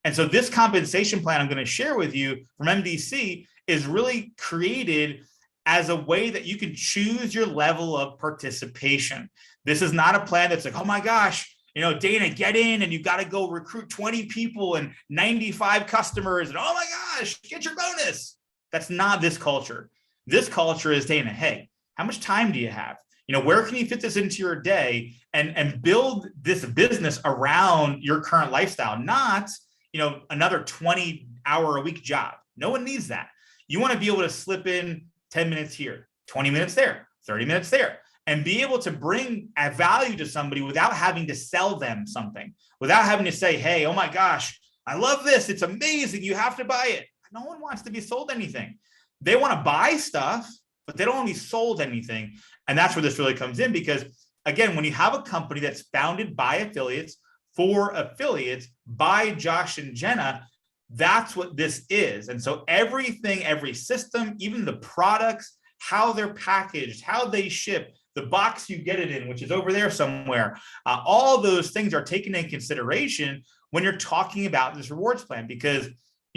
And so this compensation plan I'm going to share with you from MDC is really created as a way that you can choose your level of participation. This is not a plan that's like, oh my gosh, Dana, get in and you got to go recruit 20 people and 95 customers. And oh my gosh, get your bonus. That's not this culture. This culture is, Dana, hey, how much time do you have? Where can you fit this into your day and build this business around your current lifestyle, not, another 20-hour-a-week job. No one needs that. You want to be able to slip in 10 minutes here, 20 minutes there, 30 minutes there, and be able to bring a value to somebody without having to sell them something, without having to say, hey, oh my gosh, I love this. It's amazing. You have to buy it. No one wants to be sold anything. They want to buy stuff, but they don't want to be sold anything. And that's where this really comes in, because again, when you have a company that's founded by affiliates for affiliates by Josh and Jenna, that's what this is. And so everything, every system, even the products, how they're packaged, how they ship, the box you get it in, which is over there somewhere, all those things are taken into consideration when you're talking about this rewards plan. Because,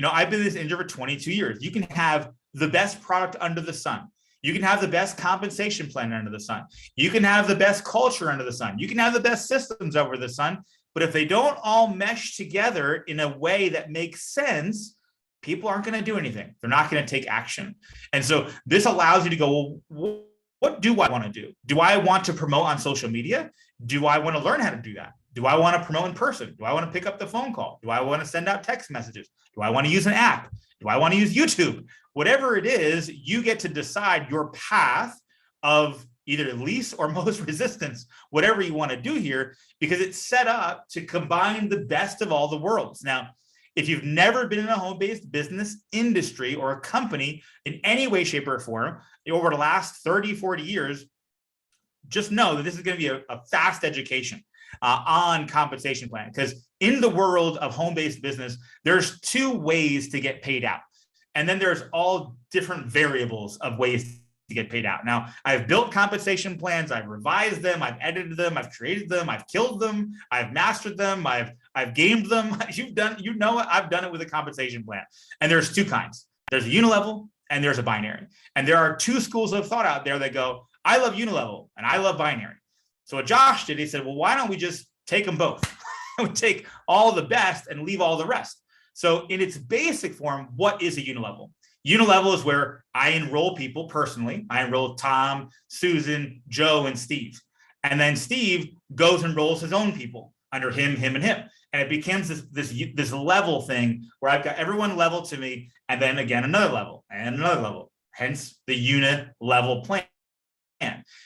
I've been in this industry for 22 years. You can have the best product under the sun. You can have the best compensation plan under the sun. You can have the best culture under the sun. You can have the best systems over the sun. But if they don't all mesh together in a way that makes sense, people aren't going to do anything. They're not going to take action. And so this allows you to go, well, what do I want to do? Do I want to promote on social media? Do I want to learn how to do that? Do I want to promote in person? Do I want to pick up the phone call? Do I want to send out text messages? Do I want to use an app? Do I want to use YouTube? Whatever it is, you get to decide your path of either least or most resistance, whatever you want to do here, because it's set up to combine the best of all the worlds. Now, if you've never been in a home-based business industry or a company in any way, shape, or form over the last 30, 40 years, just know that this is going to be a fast education on compensation plan. Because in the world of home-based business, there's two ways to get paid out. And then there's all different variables of ways to get paid out. Now, I've built compensation plans, I've revised them, I've edited them, I've created them, I've killed them, I've mastered them, I've gamed them. I've done it with a compensation plan. And there's two kinds. There's a unilevel and there's a binary. And there are two schools of thought out there that go, I love unilevel and I love binary. So what Josh did, he said, well, why don't we just take them both? We take all the best and leave all the rest. So in its basic form, what is a unilevel? Unilevel is where I enroll people personally. I enroll Tom, Susan, Joe, and Steve. And then Steve goes and enrolls his own people under him, and him. And it becomes this level thing where I've got everyone level to me, and then again, another level and another level, hence the UNILEVEL plan.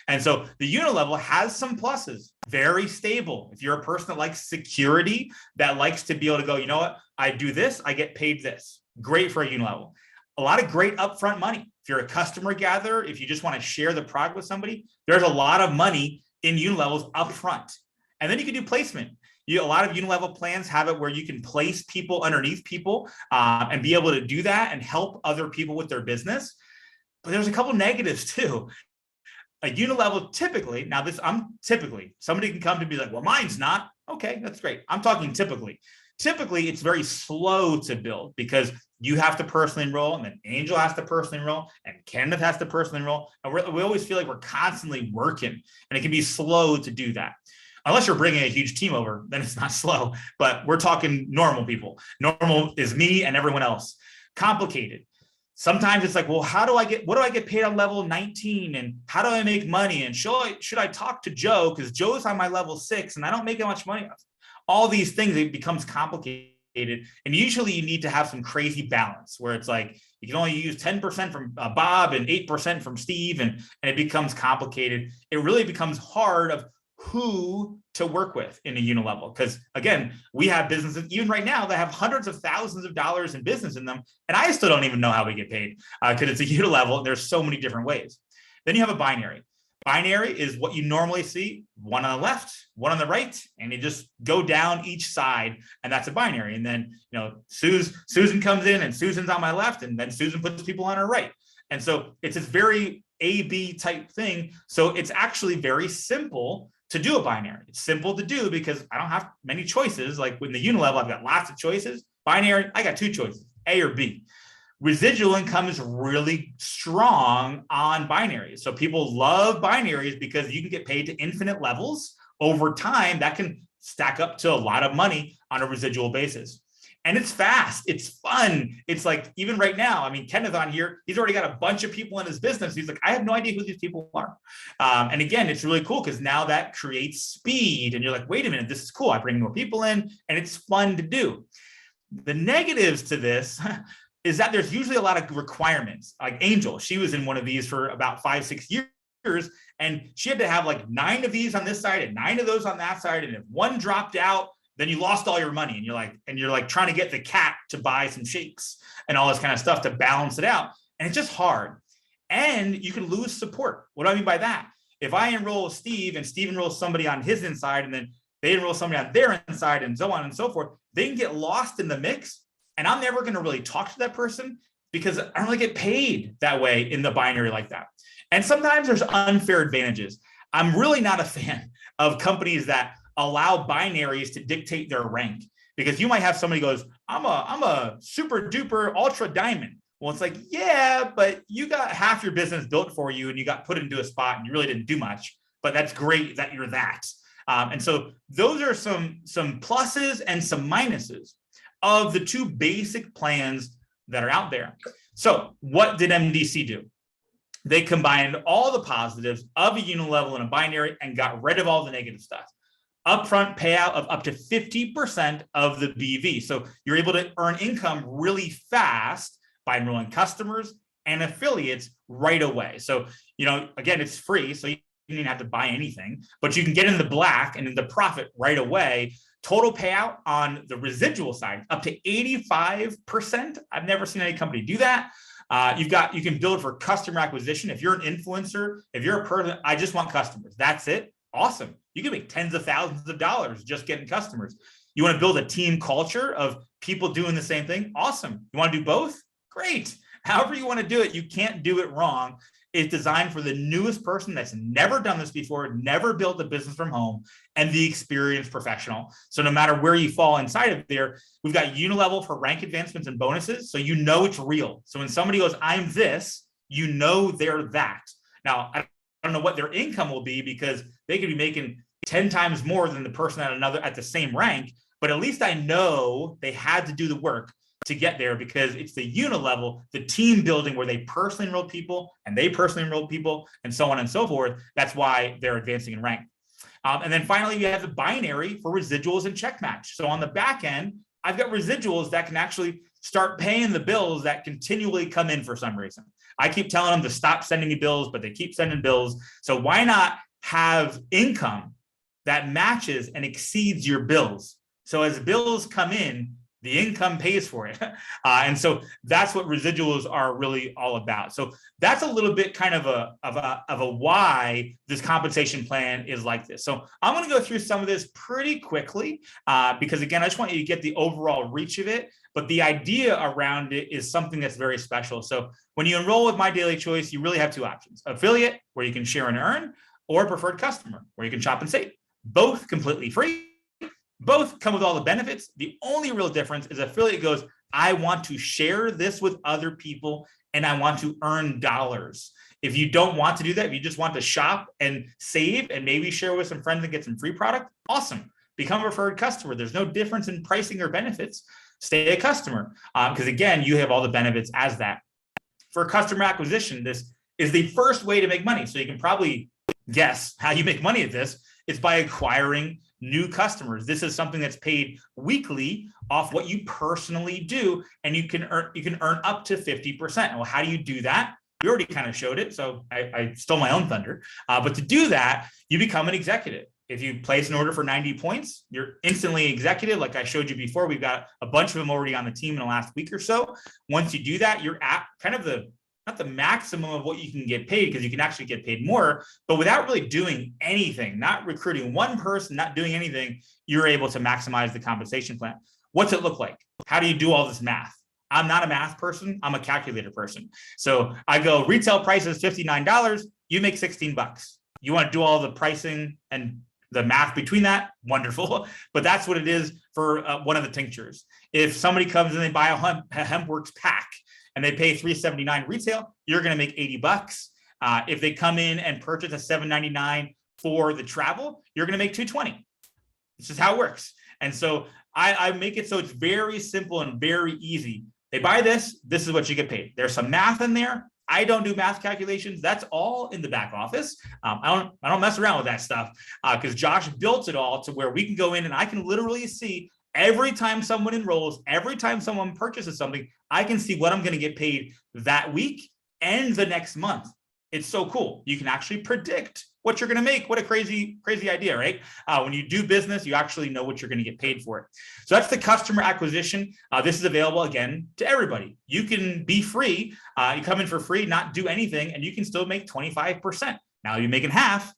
And so the UNILEVEL has some pluses, very stable. If you're a person that likes security, that likes to be able to go, you know what, I do this, I get paid this. Great for a UNILEVEL. A lot of great upfront money. If you're a customer gatherer, if you just want to share the product with somebody, there's a lot of money in UNILEVELs upfront. And then you can do placement. A lot of UNILEVEL plans have it where you can place people underneath people and be able to do that and help other people with their business. But there's a couple negatives too. A UNILEVEL typically, somebody can come to be like, well, mine's not. Okay, that's great. I'm talking typically. Typically, it's very slow to build because you have to personally enroll, and then Angel has to personally enroll, and Kenneth has to personally enroll. And we always feel like we're constantly working, and it can be slow to do that. Unless you're bringing a huge team over, then it's not slow. But we're talking normal people. Normal is me and everyone else. Complicated. Sometimes it's like, well, what do I get paid on level 19? And how do I make money? And should I talk to Joe? Because Joe's on my level 6 and I don't make that much money. All these things, it becomes complicated. And usually you need to have some crazy balance where it's like, you can only use 10% from Bob and 8% from Steve. And it becomes complicated. It really becomes hard of who to work with in a UNILEVEL. Because again, we have businesses even right now that have hundreds of thousands of dollars in business in them. And I still don't even know how we get paid because it's a UNILEVEL and there's so many different ways. Then you have a binary. Binary is what you normally see, one on the left, one on the right, and you just go down each side, and that's a binary. And then, Susan comes in and Susan's on my left, and then Susan puts people on her right. And so it's this very A-B type thing. So it's actually very simple to do a binary. It's simple to do because I don't have many choices. Like with the UNILEVEL, I've got lots of choices. Binary, I got two choices, A or B. Residual income is really strong on binaries. So people love binaries because you can get paid to infinite levels over time. That can stack up to a lot of money on a residual basis. And it's fast. It's fun. It's like, even right now, I mean, Kenneth on here, he's already got a bunch of people in his business. He's like, I have no idea who these people are. And again, it's really cool because now that creates speed. And you're like, wait a minute, this is cool. I bring more people in and it's fun to do. The negatives to this is that there's usually a lot of requirements. Like Angel, she was in one of these for about 5-6 years, and she had to have like 9 of these on this side and 9 of those on that side. And if one dropped out, then you lost all your money, and you're like trying to get the cat to buy some shakes and all this kind of stuff to balance it out. And it's just hard. And you can lose support. What do I mean by that? If I enroll Steve and Steve enrolls somebody on his inside, and then they enroll somebody on their inside, and so on and so forth, they can get lost in the mix. And I'm never going to really talk to that person because I don't really get paid that way in the binary like that. And sometimes there's unfair advantages. I'm really not a fan of companies that allow binaries to dictate their rank, because you might have somebody goes, I'm a super duper ultra diamond. Well, it's like, yeah, but you got half your business built for you and you got put into a spot and you really didn't do much, but that's great that you're that. And so those are some pluses and some minuses of the 2 basic plans that are out there. So what did MDC do? They combined all the positives of a unilevel and a binary and got rid of all the negative stuff. Upfront payout of up to 50% of the BV. So you're able to earn income really fast by enrolling customers and affiliates right away. So, again, it's free, so you don't even have to buy anything, but you can get in the black and in the profit right away. Total payout on the residual side, up to 85%. I've never seen any company do that. You can build for customer acquisition. If you're an influencer, if you're a person, I just want customers, that's it. Awesome. You can make tens of thousands of dollars just getting customers. You want to build a team culture of people doing the same thing? Awesome. You want to do both? Great. However you want to do it, you can't do it wrong. It's designed for the newest person that's never done this before, never built a business from home, and the experienced professional. So no matter where you fall inside of there, we've got unilevel for rank advancements and bonuses. So it's real. So when somebody goes, I'm this, they're that. Now, I don't know what their income will be, because they could be making 10 times more than the person at the same rank, but at least I know they had to do the work to get there, because it's the unilevel, the team building where they personally enroll people and they personally enroll people and so on and so forth. That's why they're advancing in rank. And then finally, you have the binary for residuals and check match. So on the back end, I've got residuals that can actually start paying the bills that continually come in for some reason. I keep telling them to stop sending me bills, but they keep sending bills. So why not have income that matches and exceeds your bills? So as bills come in, the income pays for it. And so that's what residuals are really all about. So that's a little bit kind of a why this compensation plan is like this. So I'm going to go through some of this pretty quickly, because again, I just want you to get the overall reach of it. But the idea around it is something that's very special. So when you enroll with My Daily Choice, you really have 2 options: affiliate, where you can share and earn, or preferred customer, where you can shop and save. Both completely free. Both come with all the benefits. The only real difference is affiliate goes, I want to share this with other people and I want to earn dollars. If you don't want to do that, if you just want to shop and save and maybe share with some friends and get some free product, awesome. Become a referred customer. There's no difference in pricing or benefits. Stay a customer, because again, you have all the benefits as that. For customer acquisition, this is the first way to make money. So you can probably guess how you make money at this. It's by acquiring new customers. This is something that's paid weekly off what you personally do, and you can earn up to 50%. Well, how do you do that? We already kind of showed it, so I stole my own thunder. But to do that, you become an executive. If you place an order for 90 points, you're instantly executive. Like I showed you before, we've got a bunch of them already on the team in the last week or so. Once you do that, you're at kind of not the maximum of what you can get paid, because you can actually get paid more, but without really doing anything, not recruiting one person, not doing anything, you're able to maximize the compensation plan. What's it look like? How do you do all this math? I'm not a math person. I'm a calculator person. So I go, retail price is $59. You make $16. You want to do all the pricing and The math between that, wonderful. But that's what it is for one of the tinctures. If somebody comes and they buy a HempWorks pack and they pay $3.79 retail, you're going to make $80. If they come in and purchase a $7.99 for the travel, you're going to make $2.20. This is how it works. And so I make it so it's very simple and very easy. They buy this is what you get paid. There's some math in there. I don't do math calculations. That's all in the back office. I don't mess around with that stuff because Josh built it all to where we can go in and I can literally see every time someone enrolls, every time someone purchases something, I can see what I'm going to get paid that week and the next month. It's so cool. You can actually predict what you're going to make. What a crazy idea, right? When you do business, you actually know what you're going to get paid for it. So that's the customer acquisition. This is available again to everybody. You can be free. You come in for free, not do anything, and you can still make 25%. Now you're making half,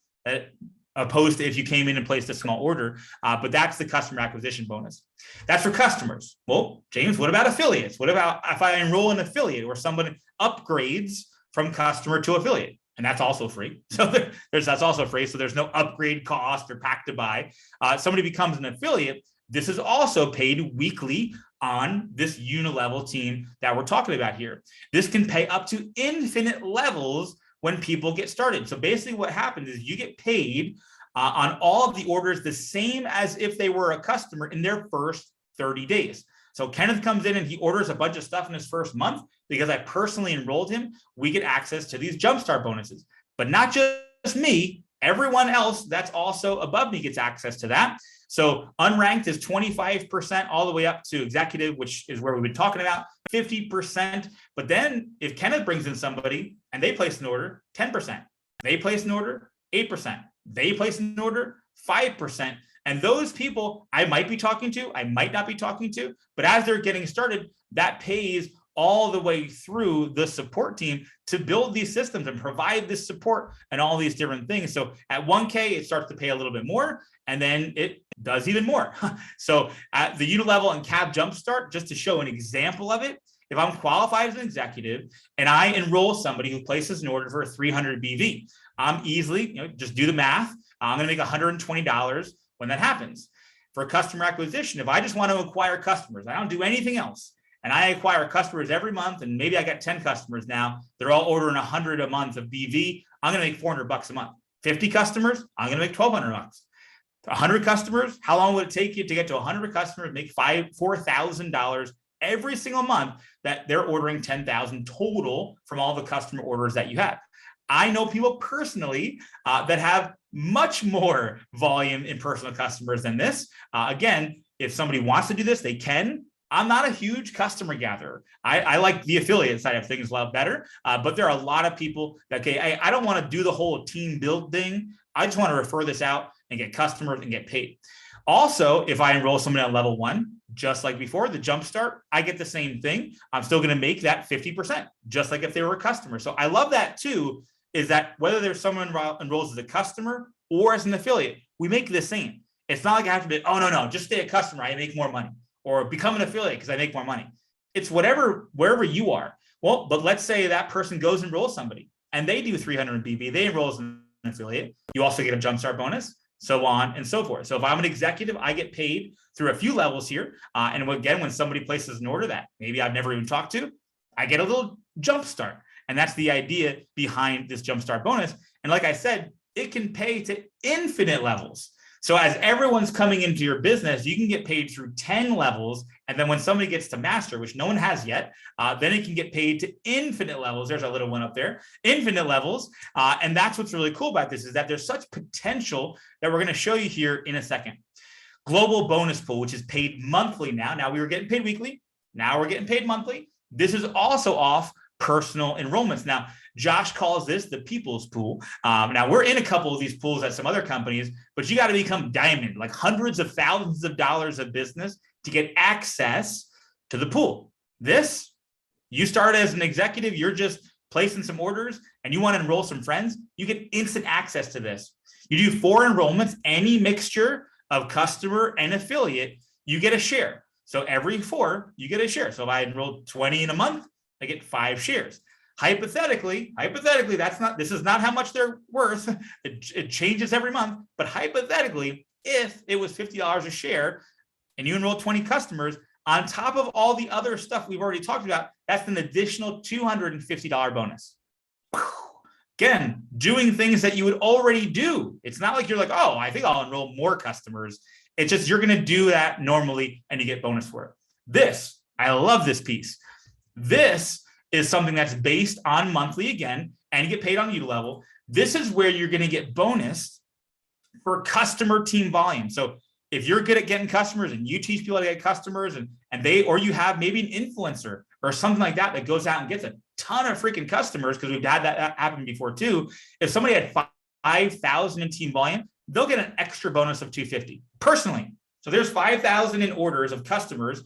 opposed to if you came in and placed a small order. But that's the customer acquisition bonus. That's for customers. Well, James, what about affiliates? What about if I enroll an affiliate or someone upgrades from customer to affiliate? And that's also free. So that's also free. So there's no upgrade cost or pack to buy. Somebody becomes an affiliate. This is also paid weekly on this UNILEVEL team that we're talking about here. This can pay up to infinite levels when people get started. So basically what happens is you get paid on all of the orders the same as if they were a customer in their first 30 days. So Kenneth comes in and he orders a bunch of stuff in his first month. Because I personally enrolled him, we get access to these jumpstart bonuses. But not just me, everyone else that's also above me gets access to that. So unranked is 25% all the way up to executive, which is where we've been talking about, 50%. But then if Kenneth brings in somebody and they place an order, 10%. They place an order, 8%. They place an order, 5%. And those people I might be talking to, I might not be talking to, but as they're getting started, that pays all the way through the support team to build these systems and provide this support and all these different things. So at 1K, it starts to pay a little bit more, and then it does even more. So at the UNILEVEL and CAB Jumpstart, just to show an example of it, if I'm qualified as an executive and I enroll somebody who places an order for 300 BV, I'm easily, just do the math. I'm going to make $120 when that happens. For customer acquisition, if I just want to acquire customers, I don't do anything else, and I acquire customers every month, and maybe I got 10 customers now, they're all ordering 100 a month of BV, I'm going to make $400 a month. 50 customers, I'm going to make $1,200. 100 customers, how long would it take you to get to 100 customers, make $4,000 every single month that they're ordering 10,000 total from all the customer orders that you have? I know people personally that have much more volume in personal customers than this. Again, if somebody wants to do this, they can. I'm not a huge customer gatherer. I like the affiliate side of things a lot better, but there are a lot of people that, okay, I don't want to do the whole team build thing. I just want to refer this out and get customers and get paid. Also, if I enroll someone at level 1, just like before, the Jumpstart, I get the same thing. I'm still going to make that 50%, just like if they were a customer. So I love that too, is that whether there's someone enrolls as a customer or as an affiliate, we make the same. It's not like I have to be, oh, no, just stay a customer, I make more money. Or become an affiliate because I make more money. It's wherever you are. Well, but let's say that person goes and enrolls somebody and they do 300 BV, they enroll as an affiliate. You also get a Jumpstart bonus, so on and so forth. So if I'm an executive, I get paid through a few levels here. And again, when somebody places an order that maybe I've never even talked to, I get a little Jumpstart. And that's the idea behind this Jumpstart bonus. And like I said, it can pay to infinite levels. So as everyone's coming into your business, you can get paid through 10 levels. And then when somebody gets to master, which no one has yet, then it can get paid to infinite levels. There's a little one up there, infinite levels. And that's what's really cool about this, is that there's such potential that we're going to show you here in a second. Global bonus pool, which is paid monthly now. Now we were getting paid weekly. Now we're getting paid monthly. This is also off personal enrollments. Now, Josh calls this the people's pool. Now we're in a couple of these pools at some other companies, but you got to become diamond, like hundreds of thousands of dollars of business to get access to the pool. This, you start as an executive, you're just placing some orders and you want to enroll some friends, you get instant access to this. You do 4 enrollments, any mixture of customer and affiliate, you get a share. So every 4, you get a share. So if I enroll 20 in a month, I get 5 shares. Hypothetically, this is not how much they're worth. It changes every month, but hypothetically, if it was $50 a share and you enroll 20 customers, on top of all the other stuff we've already talked about, that's an additional $250 bonus. Again, doing things that you would already do. It's not like you're like, oh, I think I'll enroll more customers. It's just you're going to do that normally and you get bonus for it. This, I love this piece. This is something that's based on monthly again, and you get paid on UNILEVEL. This is where you're going to get bonus for customer team volume. So if you're good at getting customers and you teach people how to get customers or you have maybe an influencer or something like that goes out and gets a ton of freaking customers, because we've had that happen before too. If somebody had 5,000 in team volume, they'll get an extra bonus of 250 personally. So there's 5,000 in orders of customers.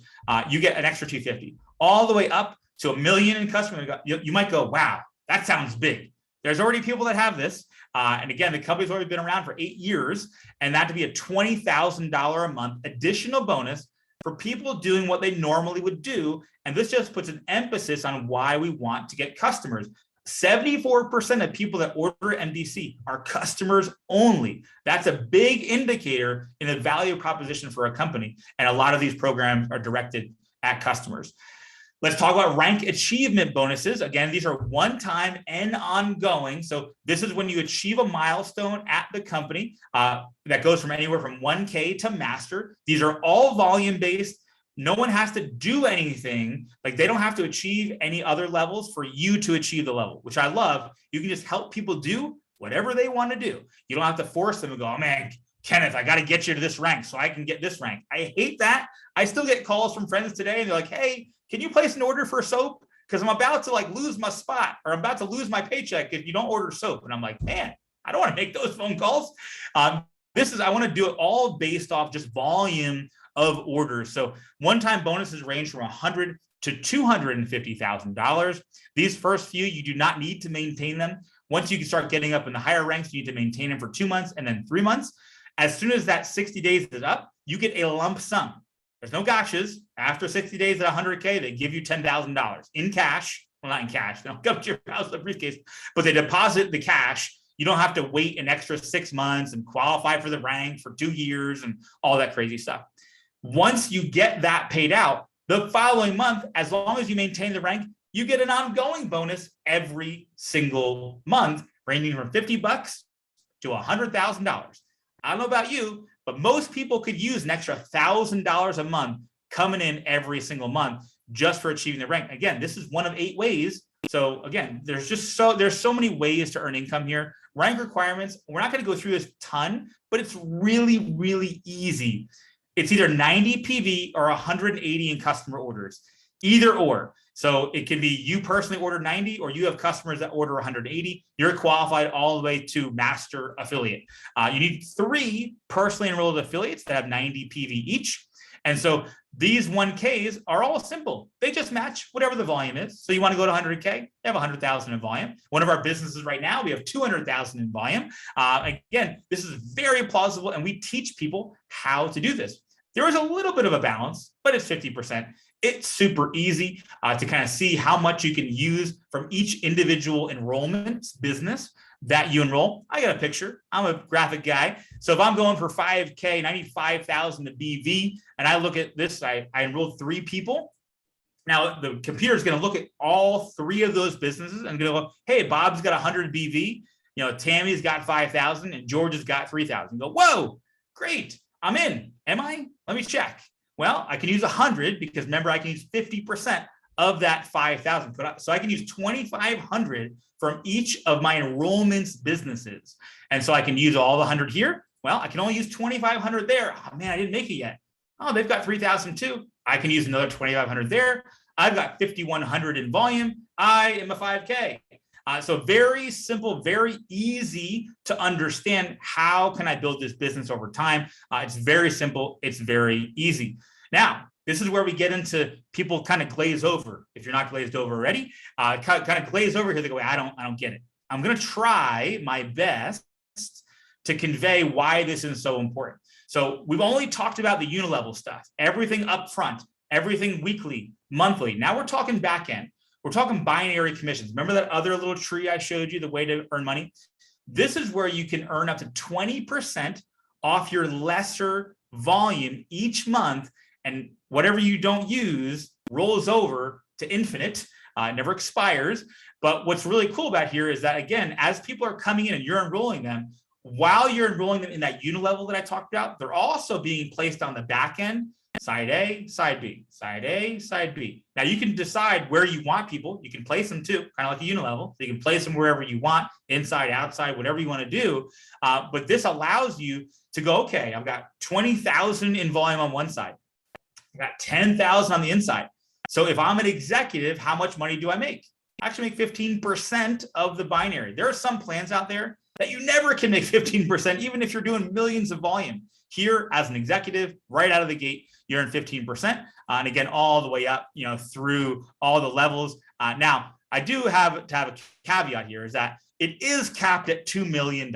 You get an extra 250 all the way up to 1 million in customers. You might go, wow, that sounds big. There's already people that have this. And again, the company's already been around for 8 years, and that to be a $20,000 a month additional bonus for people doing what they normally would do. And this just puts an emphasis on why we want to get customers. 74% of people that order MDC are customers only. That's a big indicator in the value proposition for a company. And a lot of these programs are directed at customers. Let's talk about rank achievement bonuses. Again, these are one-time and ongoing. So this is when you achieve a milestone at the company that goes from anywhere from 1K to master. These are all volume-based. No one has to do anything. Like, they don't have to achieve any other levels for you to achieve the level, which I love. You can just help people do whatever they want to do. You don't have to force them to go, oh man, Kenneth, I got to get you to this rank so I can get this rank. I hate that. I still get calls from friends today and they're like, hey, can you place an order for soap? Because I'm about to lose my spot, or I'm about to lose my paycheck if you don't order soap. And I'm like, man, I don't want to make those phone calls. I want to do it all based off just volume of orders. So one-time bonuses range from $100,000 to $250,000. These first few, you do not need to maintain them. Once you can start getting up in the higher ranks, you need to maintain them for 2 months and then 3 months. As soon as that 60 days is up, you get a lump sum. There's no gotchas. After 60 days at 100K, they give you $10,000 in cash. Well, not in cash. They don't come to your house with a briefcase, but they deposit the cash. You don't have to wait an extra 6 months and qualify for the rank for 2 years and all that crazy stuff. Once you get that paid out, the following month, as long as you maintain the rank, you get an ongoing bonus every single month, ranging from $50 to $100,000. I don't know about you, but most people could use an extra $1,000 a month coming in every single month just for achieving the rank. Again, this is one of 8 ways. So again, there's so many ways to earn income here. Rank requirements, we're not going to go through this ton, but it's really, really easy. It's either 90 PV or 180 in customer orders, either or. So it can be you personally order 90, or you have customers that order 180. You're qualified all the way to master affiliate. You need 3 personally enrolled affiliates that have 90 PV each. And so these 1Ks are all simple. They just match whatever the volume is. So you want to go to 100K, you have 100,000 in volume. One of our businesses right now, we have 200,000 in volume. Again, this is very plausible, and we teach people how to do this. There is a little bit of a balance, but it's 50%. It's super easy to kind of see how much you can use from each individual enrollment business that you enroll. I got a picture. I'm a graphic guy. So if I'm going for 5K and I need 5,000 to BV, and I look at this, I enrolled 3 people. Now the computer is going to look at all 3 of those businesses and going to go, hey, Bob's got 100 BV. Tammy's got 5,000 and George has got 3,000. Go, whoa, great. I'm in. Am I? Let me check. Well, I can use 100 because remember, I can use 50% of that 5,000. So I can use 2,500 from each of my enrollments businesses. And so I can use all the 100 here. Well, I can only use 2,500 there. Oh man, I didn't make it yet. Oh, they've got 3,000 too. I can use another 2,500 there. I've got 5,100 in volume. I am a 5K. So very simple, very easy to understand. How can I build this business over time? It's very simple. It's very easy. Now, this is where we get into people kind of glaze over. If you're not glazed over already, kind of glaze over here. They go, I don't get it. I'm going to try my best to convey why this is so important. So we've only talked about the UNILEVEL stuff, everything up front, everything weekly, monthly. Now we're talking back end. We're talking binary commissions. Remember that other little tree I showed you, the way to earn money? This is where you can earn up to 20% off your lesser volume each month, and whatever you don't use rolls over to infinite. It never expires. But what's really cool about here is that, again, as people are coming in and you're enrolling them, while you're enrolling them in that UNILEVEL that I talked about, they're also being placed on the back end, side A, side B, side A, side B. Now you can decide where you want people. You can place them too, kind of like a UNILEVEL. So you can place them wherever you want, inside, outside, whatever you want to do. But this allows you to go, okay, I've got 20,000 in volume on one side. I've got 10,000 on the inside. So if I'm an executive, how much money do I make? I actually make 15% of the binary. There are some plans out there that you never can make 15%, even if you're doing millions of volume. Here, as an executive, right out of the gate, you're in 15%. And again, all the way up, through all the levels. Now, I do have to have a caveat here, is that it is capped at $2 million.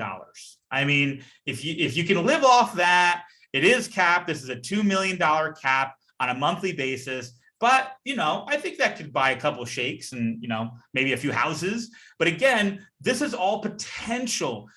I mean, if you can live off that, it is capped. This is a $2 million cap on a monthly basis. But, I think that could buy a couple of shakes and, maybe a few houses. But again, this is all potential.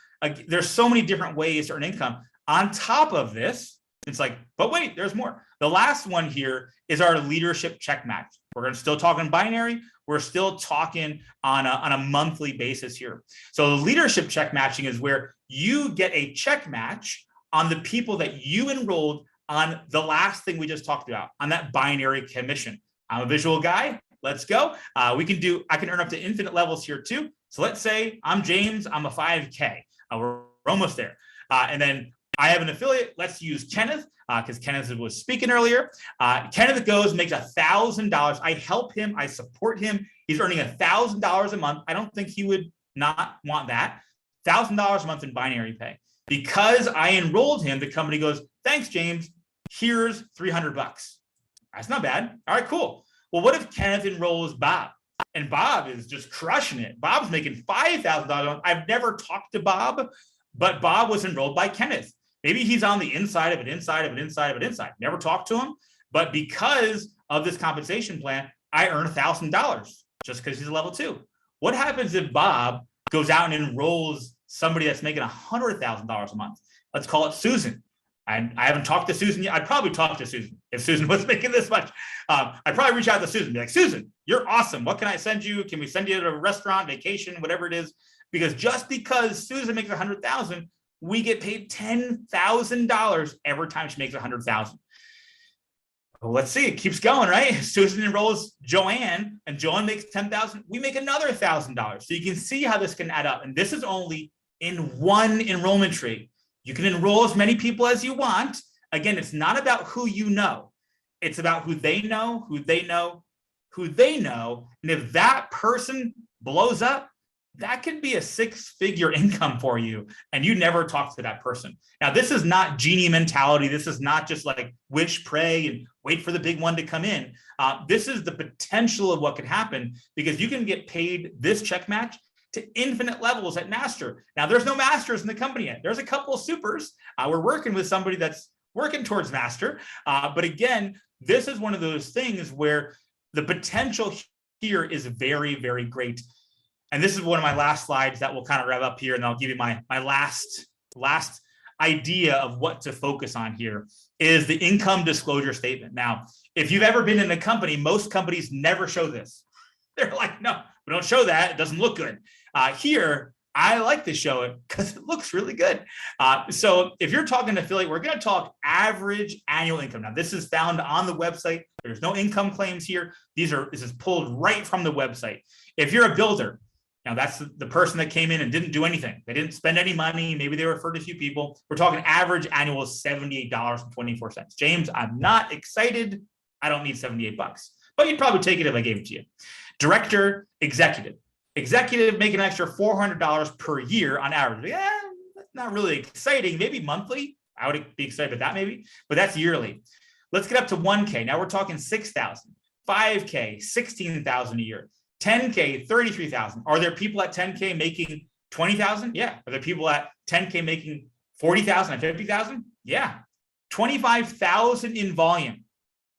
There's so many different ways to earn income. On top of this, it's like, but wait, there's more. The last one here is our leadership check match. We're going to still talking binary. We're still talking on a monthly basis here. So the leadership check matching is where you get a check match on the people that you enrolled on the last thing we just talked about, on that binary commission. I'm a visual guy. Let's go. I can earn up to infinite levels here too. So let's say I'm James, I'm a 5K. We're almost there. And then I have an affiliate. Let's use Kenneth, because Kenneth was speaking earlier. Kenneth makes $1,000. I help him. I support him. He's earning $1,000 a month. I don't think he would not want that. $1,000 a month in binary pay. Because I enrolled him, the company goes, thanks, James. Here's $300. That's not bad. All right, cool. Well, what if Kenneth enrolls Bob? And Bob is just crushing it. Bob's making $5,000 a month. I've never talked to Bob, but Bob was enrolled by Kenneth. Maybe he's on the inside of it. Never talked to him. But because of this compensation plan, I earn $1,000 just because he's a level 2. What happens if Bob goes out and enrolls somebody that's making $100,000 a month? Let's call it Susan. I haven't talked to Susan yet. I'd probably talk to Susan if Susan was making this much. I'd probably reach out to Susan and be like, Susan, you're awesome. What can I send you? Can we send you to a restaurant, vacation, whatever it is? Because just because Susan makes $100,000, we get paid $10,000 every time she makes $100,000. Well, let's see. It keeps going, right? Susan enrolls Joanne, and Joanne makes $10,000. We make another $1,000. So you can see how this can add up. And this is only in one enrollment tree. You can enroll as many people as you want. Again, it's not about who you know. It's about who they know, who they know, who they know. And if that person blows up, that could be a 6-figure income for you, and you never talk to that person. Now, this is not genie mentality. This is not just like wish, pray, and wait for the big one to come in. This is the potential of what could happen, because you can get paid this check match to infinite levels at master. Now, there's no masters in the company yet. There's a couple of supers. We're working with somebody that's working towards master. But again, this is one of those things where the potential here is very, very great. And this is one of my last slides that will kind of wrap up here, and I'll give you my last idea of what to focus on here is the income disclosure statement. Now, if you've ever been in a company, most companies never show this. They're like, no, we don't show that. It doesn't look good. Here, I like to show it because it looks really good. So if you're talking affiliate, we're going to talk average annual income. Now, this is found on the website. There's no income claims here. This is pulled right from the website. If you're a builder, now that's the person that came in and didn't do anything. They didn't spend any money. Maybe they referred to a few people. We're talking average annual $78.24. James, I'm not excited. I don't need $78, but you'd probably take it if I gave it to you. Director, executive. Executive making an extra $400 per year on average. Yeah, not really exciting. Maybe monthly. I would be excited about that maybe, but that's yearly. Let's get up to 1K. Now we're talking 6,000, 5K, 16,000 a year. 10K, 33,000. Are there people at 10K making 20,000? Yeah. Are there people at 10K making 40,000 and 50,000? Yeah. 25,000 in volume.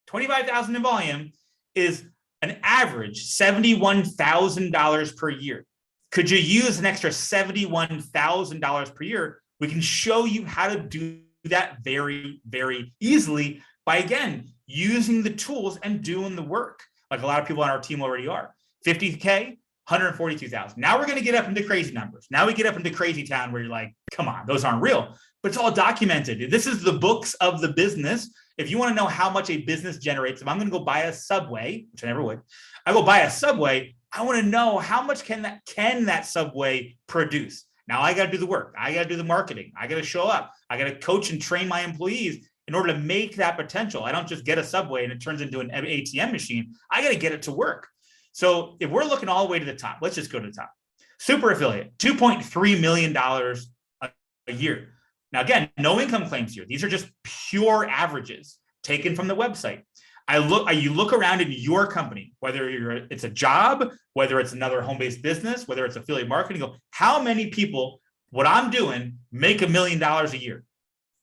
25,000 in volume is an average $71,000 per year. Could you use an extra $71,000 per year? We can show you how to do that very, very easily by, again, using the tools and doing the work, like a lot of people on our team already are. 50K, 142,000. Now we're going to get up into crazy numbers. Now we get up into crazy town where you're like, come on, those aren't real, but it's all documented. This is the books of the business. If you want to know how much a business generates, if I'm going to go buy a Subway, which I never would, I go buy a Subway, I want to know how much can that Subway produce. Now I got to do the work. I got to do the marketing. I got to show up. I got to coach and train my employees in order to make that potential. I don't just get a Subway and it turns into an ATM machine. I got to get it to work. So if we're looking all the way to the top, let's just go to the top. Super affiliate, $2.3 million a year. Now, again, no income claims here. These are just pure averages taken from the website. You look around in your company, whether it's a job, whether it's another home-based business, whether it's affiliate marketing, go, how many people, what I'm doing, make $1 million a year?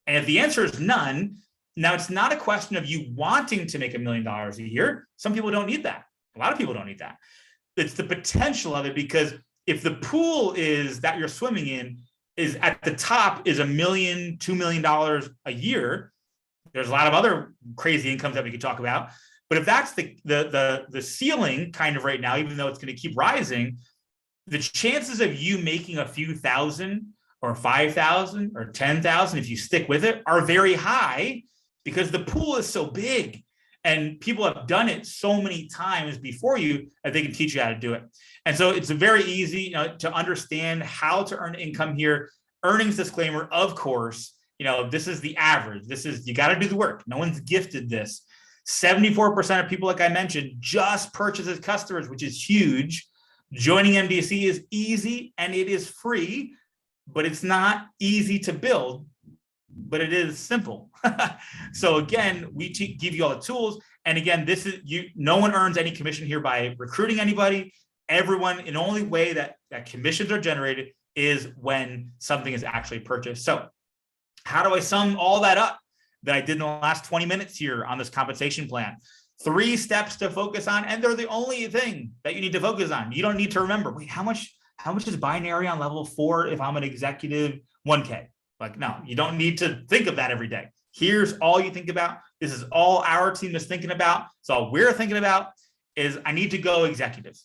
And if the answer is none, now it's not a question of you wanting to make $1 million a year. Some people don't need that. A lot of people don't need that. It's the potential of it, because if the pool is that you're swimming in is at the top is $1 million, $2 million a year, there's a lot of other crazy incomes that we could talk about. But if that's the ceiling kind of right now, even though it's going to keep rising, the chances of you making a few thousand or 5,000 or 10,000, if you stick with it, are very high, because the pool is so big and people have done it so many times before you that they can teach you how to do it. And so it's very easy, to understand how to earn income here. Earnings disclaimer, of course, this is the average. You got to do the work. No one's gifted this. 74% of people, like I mentioned, just purchase as customers, which is huge. Joining MDC is easy and it is free, but it's not easy to build, but it is simple. So again, we give you all the tools. And again, no one earns any commission here by recruiting anybody. Everyone, in the only way that commissions are generated is when something is actually purchased. So how do I sum all that up that I did in the last 20 minutes here on this compensation plan? 3 steps to focus on, and they're the only thing that you need to focus on. You don't need to remember, wait, how much is binary on level 4 if I'm an executive? 1K. Like, no, you don't need to think of that every day. Here's all you think about. This is all our team is thinking about. So all we're thinking about is I need to go executive.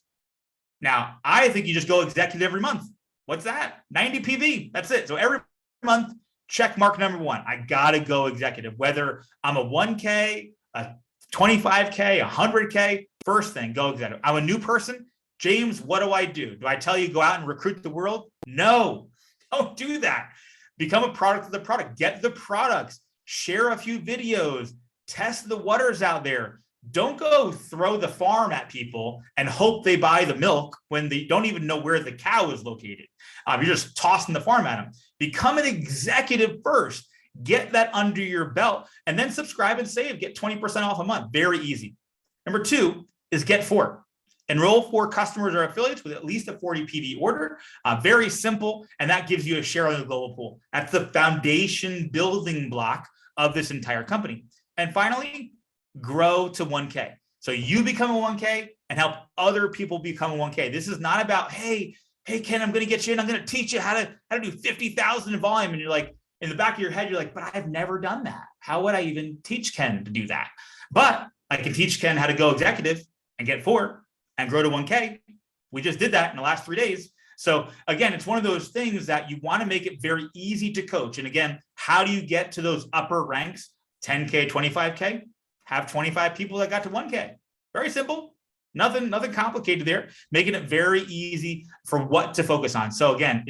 Now, I think you just go executive every month. What's that? 90 PV. That's it. So every month, check mark number 1. I got to go executive, whether I'm a 1K, a 25K, 100K, first thing, go executive. I'm a new person. James, what do I do? Do I tell you go out and recruit the world? No, don't do that. Become a product of the product. Get the products. Share a few videos. Test the waters out there. Don't go throw the farm at people and hope they buy the milk when they don't even know where the cow is located. You're just tossing the farm at them. Become an executive first. Get that under your belt, and then subscribe and save. Get 20% off a month. Very easy. Number 2 is get 4. Enroll 4 customers or affiliates with at least a 40 PV order. Very simple, and that gives you a share of the global pool. That's the foundation building block of this entire company. And finally, grow to 1K. So you become a 1K and help other people become a 1K. This is not about, hey, Ken, I'm going to get you in. I'm going to teach you how to do 50,000 in volume. And you're like, in the back of your head, you're like, but I've never done that. How would I even teach Ken to do that? But I can teach Ken how to go executive and get 4 and grow to 1K. We just did that in the last 3 days. So again, it's one of those things that you want to make it very easy to coach. And again, how do you get to those upper ranks? 10K, 25K, have 25 people that got to 1K. Very simple. Nothing complicated there, making it very easy for what to focus on. So again,